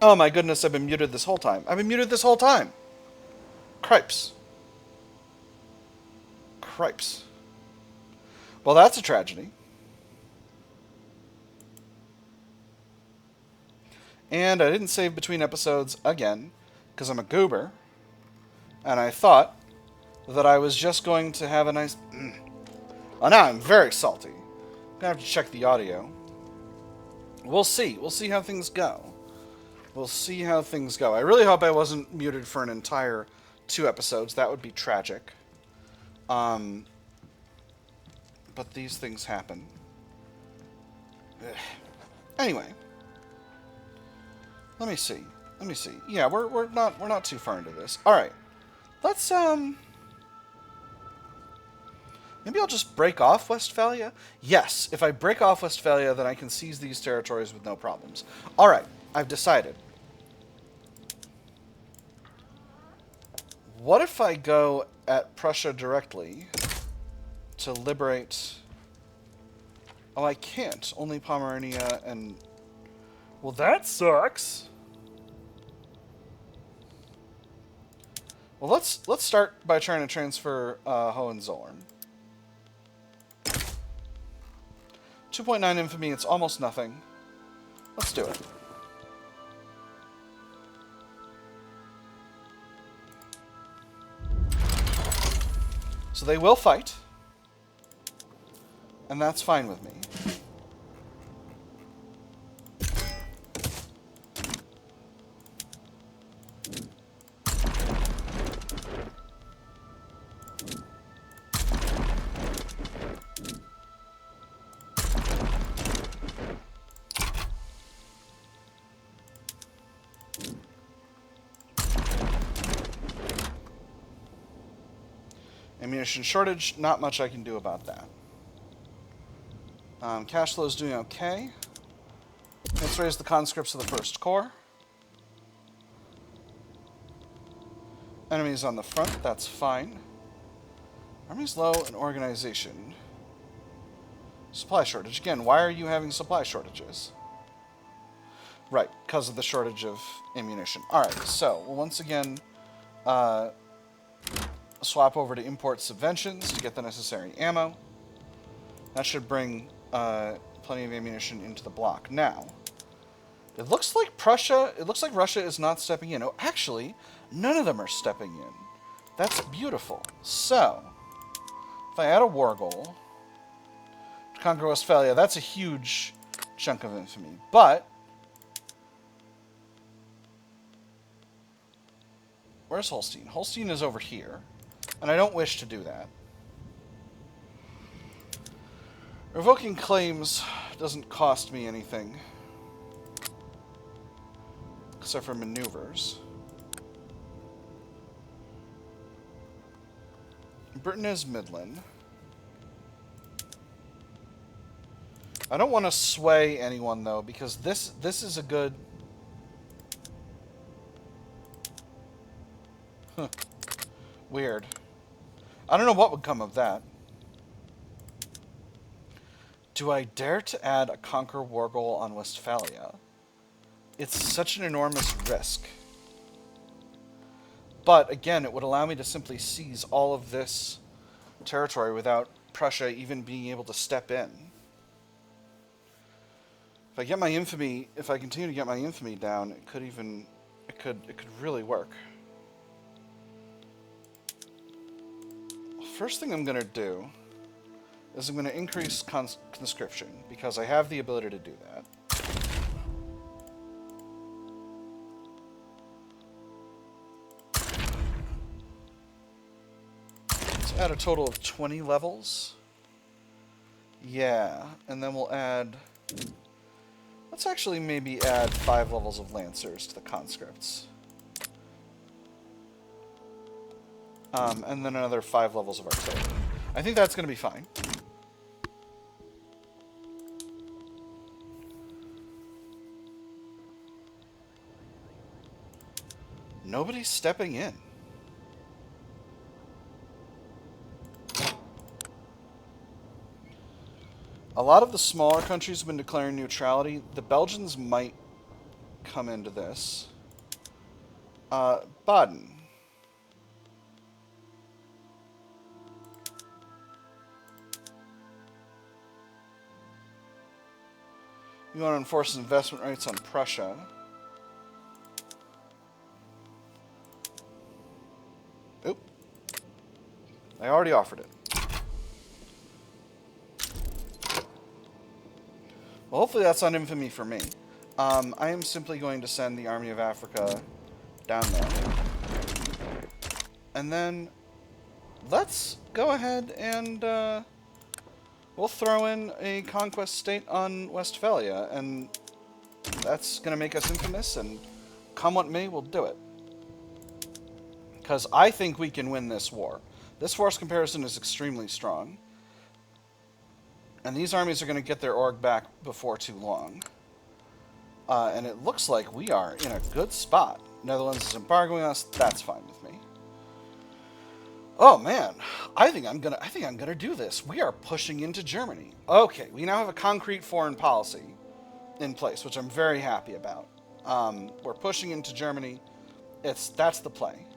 Oh my goodness, I've been muted this whole time. I've been muted this whole time. Cripes. Cripes. Well, that's a tragedy. And I didn't save between episodes again, because I'm a goober. And I thought that I was just going to have a nice... Oh, now I'm very salty. I'm going to have to check the audio. We'll see. We'll see how things go. We'll see how things go. I really hope I wasn't muted for an entire 2 episodes. That would be tragic. But these things happen. Ugh. Anyway. Let me see. Let me see. Yeah, we're not too far into this. All right. Let's maybe I'll just break off Westphalia? Yes, if I break off Westphalia, then I can seize these territories with no problems. All right, I've decided. What if I go at Prussia directly to liberate... Oh, I can't. Only Pomerania and... Well, that sucks. Well, let's start by trying to transfer Hohenzollern. 2.9 infamy, it's almost nothing. Let's do it. So they will fight. And that's fine with me. Ammunition shortage, not much I can do about that. Cash flow is doing okay. Let's raise the conscripts of the First Corps. Enemies on the front, that's fine. Army's low in organization. Supply shortage. Again, why are you having supply shortages? Right, because of the shortage of ammunition. Alright, so, we'll once again swap over to import subventions to get the necessary ammo. That should bring plenty of ammunition into the block. Now, it looks like Russia is not stepping in. Oh, actually, none of them are stepping in. That's beautiful. So, if I add a war goal to conquer Westphalia, that's a huge chunk of infamy. But, where's Holstein? Holstein is over here. And I don't wish to do that. Revoking claims doesn't cost me anything. Except for maneuvers. Britain is Midland. I don't want to sway anyone, though, because this is a good... Huh. Weird. I don't know what would come of that. Do I dare to add a conquer war goal on Westphalia? It's such an enormous risk. But, again, it would allow me to simply seize all of this territory without Prussia even being able to step in. If I get my infamy, if I continue to get my infamy down, it could really work. First thing I'm going to do is I'm going to increase conscription, because I have the ability to do that. Let's add a total of 20 levels. Yeah, and then we'll add... Let's actually maybe add 5 levels of Lancers to the conscripts. And then another 5 levels of artillery. I think that's going to be fine. Nobody's stepping in. A lot of the smaller countries have been declaring neutrality. The Belgians might come into this. Baden. You want to enforce investment rights on Prussia. Oop. I already offered it. Well, hopefully that's not infamy for me. I am simply going to send the Army of Africa down there. And then let's go ahead and we'll throw in a conquest state on Westphalia, and that's going to make us infamous, and come what may, we'll do it. Because I think we can win this war. This force comparison is extremely strong. And these armies are going to get their org back before too long. And it looks like we are in a good spot. Netherlands is embargoing us. That's fine with me. Oh man, I think I'm gonna do this. We are pushing into Germany. Okay, we now have a concrete foreign policy in place, which I'm very happy about. We're pushing into Germany. That's the play.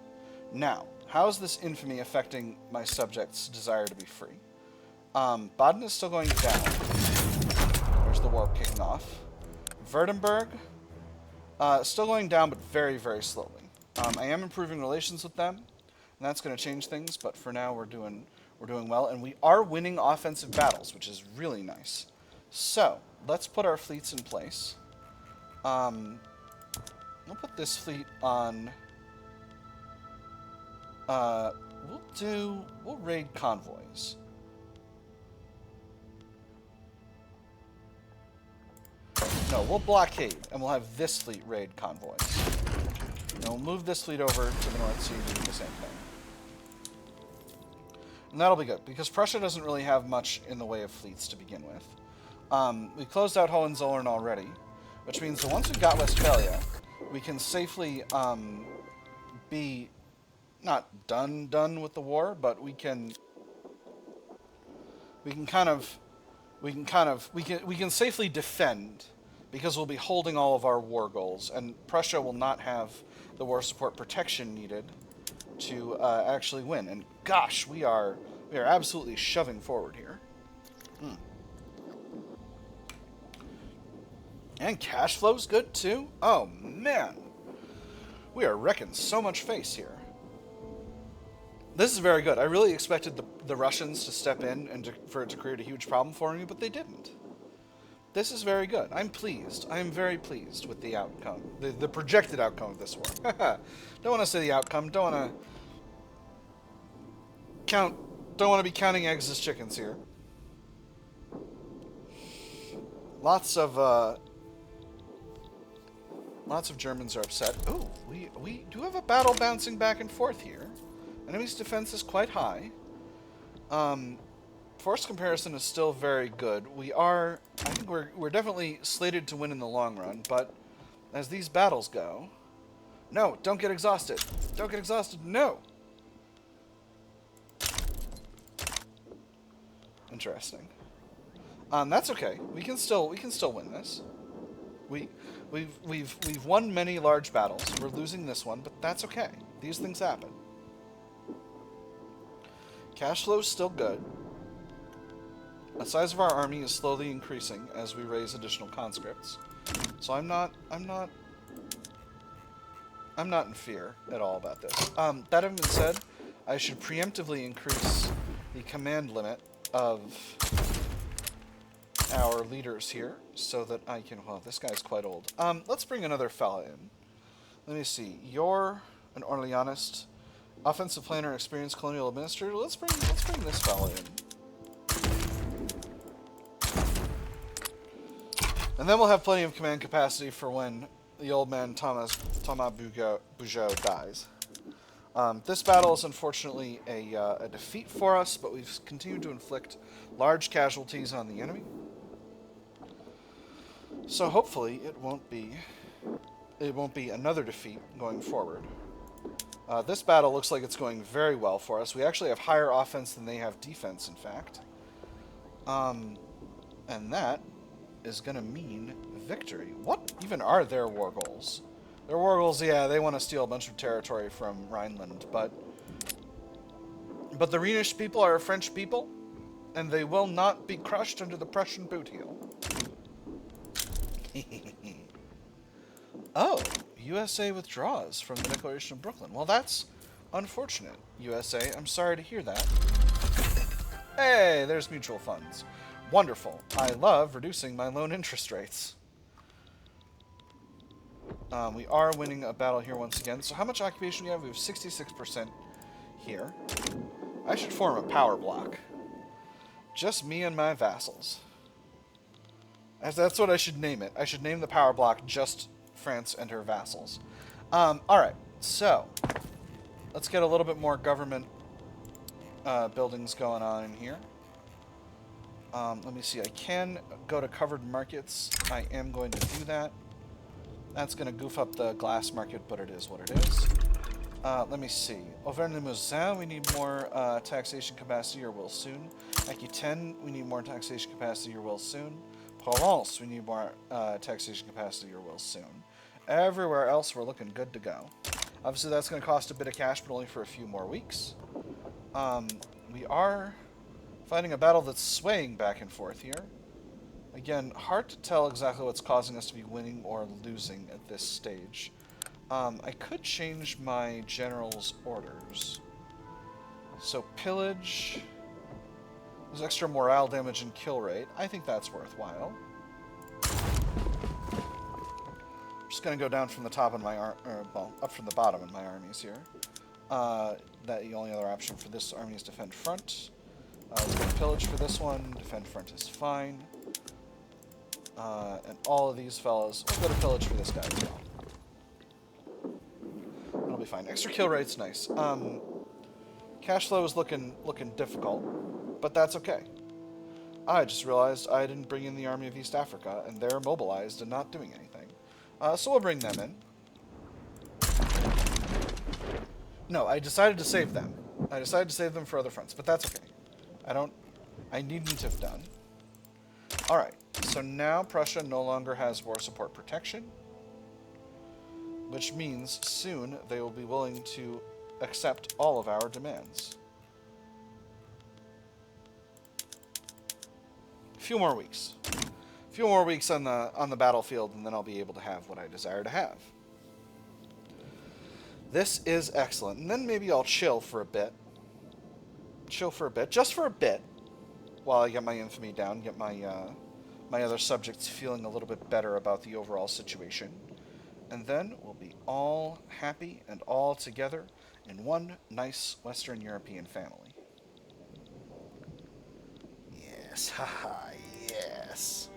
Now, how is this infamy affecting my subjects' desire to be free? Baden is still going down. There's the war kicking off. Württemberg, still going down, but very, very slowly. I am improving relations with them, and that's going to change things. But for now, we're doing well, and we are winning offensive battles, which is really nice. So let's put our fleets in place. We'll put this fleet on. We'll raid convoys. No, we'll blockade, and we'll have this fleet raid convoys. And we'll move this fleet over to the North Sea to do the same thing. And that'll be good, because Prussia doesn't really have much in the way of fleets to begin with. We closed out Hohenzollern already, which means that once we've got Westphalia, we can safely be not done with the war, but we can safely defend, because we'll be holding all of our war goals, and Prussia will not have the war support protection needed to actually win. And gosh, we are absolutely shoving forward here. And cash flow's good too. Oh man, we are wrecking so much face here. This is very good. I really expected the Russians to step in and for it to create a huge problem for me, but they didn't. This is very good. I'm pleased. I am very pleased with the outcome, the projected outcome of this war. Don't want to say the outcome. Don't want to be counting eggs as chickens here. Lots of Germans are upset. Oh, we do have a battle bouncing back and forth here. Enemy's defense is quite high. Force comparison is still very good. I think we're definitely slated to win in the long run, but as these battles go... No, don't get exhausted. Don't get exhausted, no! Interesting. That's okay. We can still win this. We've won many large battles. We're losing this one, but that's okay. These things happen. Cash flow's still good. The size of our army is slowly increasing as we raise additional conscripts. So I'm not in fear at all about this. That having been said, I should preemptively increase the command limit of our leaders here so that I can... Well, this guy's quite old. Let's bring another fella in. Let me see. You're an Orleanist, offensive planner, experienced colonial administrator. Let's bring this fella in. And then we'll have plenty of command capacity for when the old man Thomas Bugeaud dies. This battle is unfortunately a defeat for us, but we've continued to inflict large casualties on the enemy. So hopefully it won't be another defeat going forward. This battle looks like it's going very well for us. We actually have higher offense than they have defense, in fact. And that is going to mean victory. What even are their war goals? Their war goals, yeah, they want to steal a bunch of territory from Rhineland, but the Rhenish people are a French people, and they will not be crushed under the Prussian boot heel. Oh, USA withdraws from the Declaration of Brooklyn. Well, that's unfortunate, USA. I'm sorry to hear that. Hey, there's mutual funds. Wonderful. I love reducing my loan interest rates. We are winning a battle here once again. So how much occupation do we have? We have 66% here. I should form a power block. Just me and my vassals. That's what I should name it. I should name the power block just France and her vassals. Alright, so let's get a little bit more government buildings going on in here. Let me see. I can go to covered markets. I am going to do that. That's going to goof up the glass market, but it is what it is. Let me see. Auvergne-Limousin, we need more taxation capacity or will soon. Aquitaine, we need more taxation capacity or will soon. Provence, we need more taxation capacity or will soon. Everywhere else, we're looking good to go. Obviously, that's going to cost a bit of cash, but only for a few more weeks. We are fighting a battle that's swaying back and forth here. Again, hard to tell exactly what's causing us to be winning or losing at this stage. I could change my general's orders. So pillage. There's extra morale damage and kill rate. I think that's worthwhile. I'm just going to go down from the top of my well, up from the bottom in my armies here. The only other option for this army is defend front. Let's go pillage for this one. Defend front is fine. And all of these fellas, we'll go to pillage for this guy as well. That'll be fine. Extra kill rate's nice. Cash flow is looking difficult, but that's okay. I just realized I didn't bring in the Army of East Africa, and they're mobilized and not doing anything. So we'll bring them in. No, I decided to save them. I decided to save them for other fronts, but that's okay. I needn't have done. Alright, so now Prussia no longer has war support protection, which means soon they will be willing to accept all of our demands. A few more weeks. A few more weeks on the battlefield, and then I'll be able to have what I desire to have. This is excellent. And then maybe I'll chill for a bit. Chill for a bit. Just for a bit. While I get my infamy down. Get my my other subjects feeling a little bit better about the overall situation. And then we'll be all happy and all together in one nice Western European family. Yes. Haha. Yes.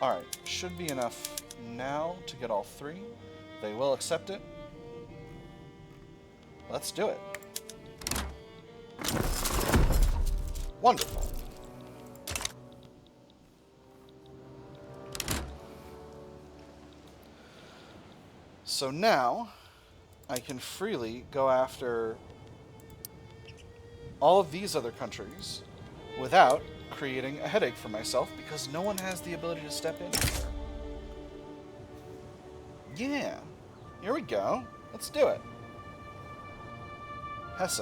Alright, should be enough now to get all three. They will accept it. Let's do it. Wonderful. So now, I can freely go after all of these other countries without creating a headache for myself, because no one has the ability to step in here. Yeah. Here we go. Let's do it. Hesse.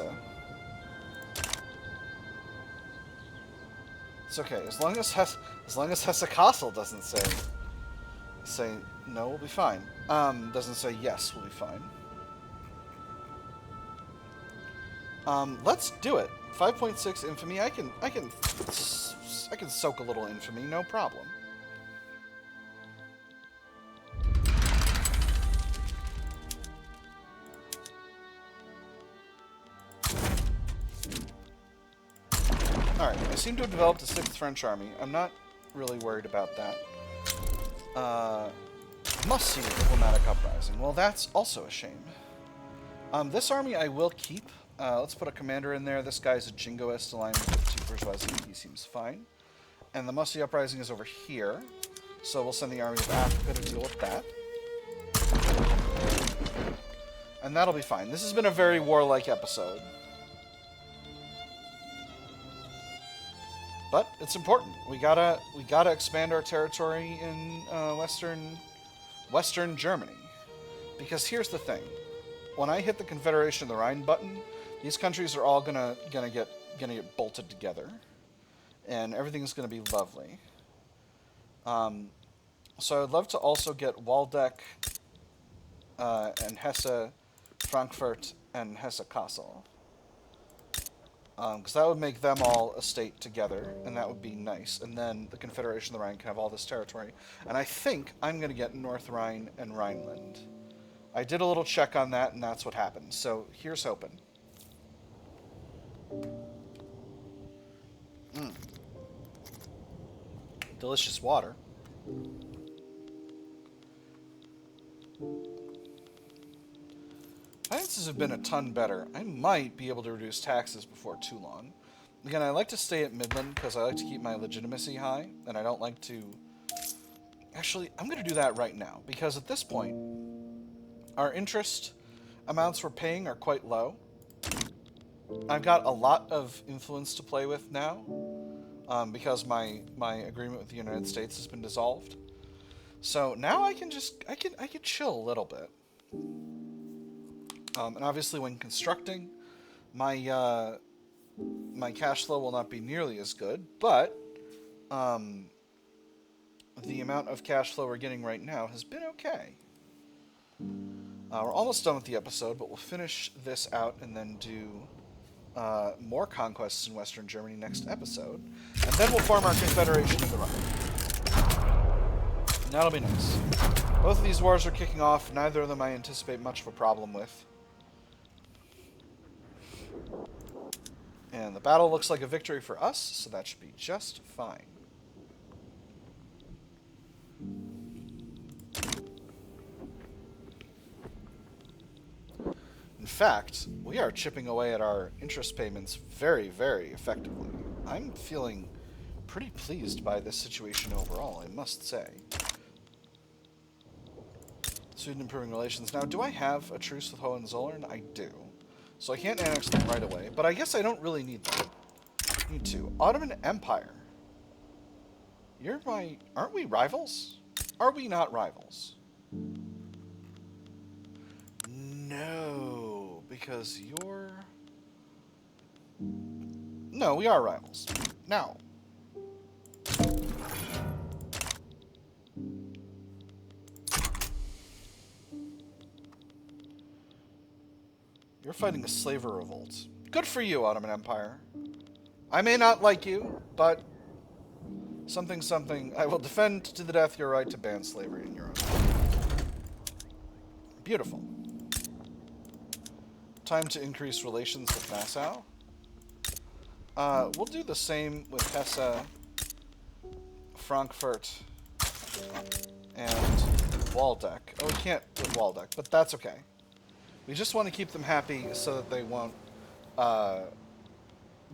It's okay. As long as Hesse Castle doesn't say no, we'll be fine. Doesn't say yes, we'll be fine. Let's do it. 5.6 infamy. I can soak a little infamy, no problem. Alright, I seem to have developed a 6th French army. I'm not really worried about that. Must see a diplomatic uprising. Well, that's also a shame. This army I will keep. Let's put a commander in there. This guy's a jingoist aligned with 2 bourgeoisie. He seems fine. And the Musty Uprising is over here. So we'll send the Army of Africa to deal with that. And that'll be fine. This has been a very warlike episode. But it's important. We gotta expand our territory in Western Germany. Because here's the thing: when I hit the Confederation of the Rhine button, these countries are all gonna get bolted together, and everything's gonna be lovely. So I'd love to also get Waldeck and Hesse, Frankfurt, and Hesse-Kassel. Because that would make them all a state together, and that would be nice. And then the Confederation of the Rhine can have all this territory. And I think I'm going to get North Rhine and Rhineland. I did a little check on that, and that's what happened. So here's hoping. Delicious water. Finances have been a ton better. I might be able to reduce taxes before too long. Again, I like to stay at Midland because I like to keep my legitimacy high, and I don't like to... Actually, I'm going to do that right now, because at this point, our interest amounts we're paying are quite low. I've got a lot of influence to play with now, because my agreement with the United States has been dissolved. So now I can chill a little bit. And obviously when constructing, my cash flow will not be nearly as good, but the amount of cash flow we're getting right now has been okay. We're almost done with the episode, but we'll finish this out and then do more conquests in Western Germany next episode. And then we'll form our Confederation of the Rhine. And that'll be nice. Both of these wars are kicking off. Neither of them I anticipate much of a problem with. And the battle looks like a victory for us, so that should be just fine. In fact, we are chipping away at our interest payments very, very effectively. I'm feeling pretty pleased by this situation overall, I must say. Sweden improving relations. Now, do I have a truce with Hohenzollern? I do. So I can't annex them right away, but I guess I don't really need them. Need to. Ottoman Empire. You're my... Aren't we rivals? Are we not rivals? No, because you're... No, we are rivals. Now. You're fighting a slaver revolt. Good for you, Ottoman Empire. I may not like you, but something, I will defend to the death your right to ban slavery in Europe. Beautiful. Time to increase relations with Nassau. We'll do the same with Hesse, Frankfurt, and Waldeck. Oh, we can't with Waldeck, but that's okay. We just want to keep them happy so that they won't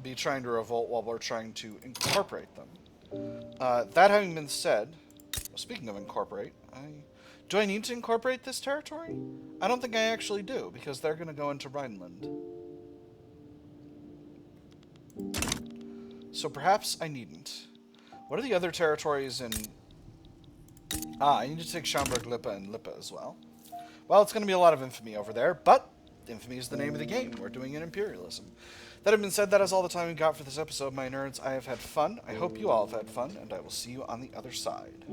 be trying to revolt while we're trying to incorporate them. That having been said, speaking of incorporate, do I need to incorporate this territory? I don't think I actually do, because they're going to go into Rhineland. So perhaps I needn't. What are the other territories in... I need to take Schaumburg, Lippe, and Lippe as well. Well, it's going to be a lot of infamy over there, but infamy is the name of the game. We're doing an imperialism. That having been said, that is all the time we got for this episode, my nerds. I have had fun. I hope you all have had fun, and I will see you on the other side.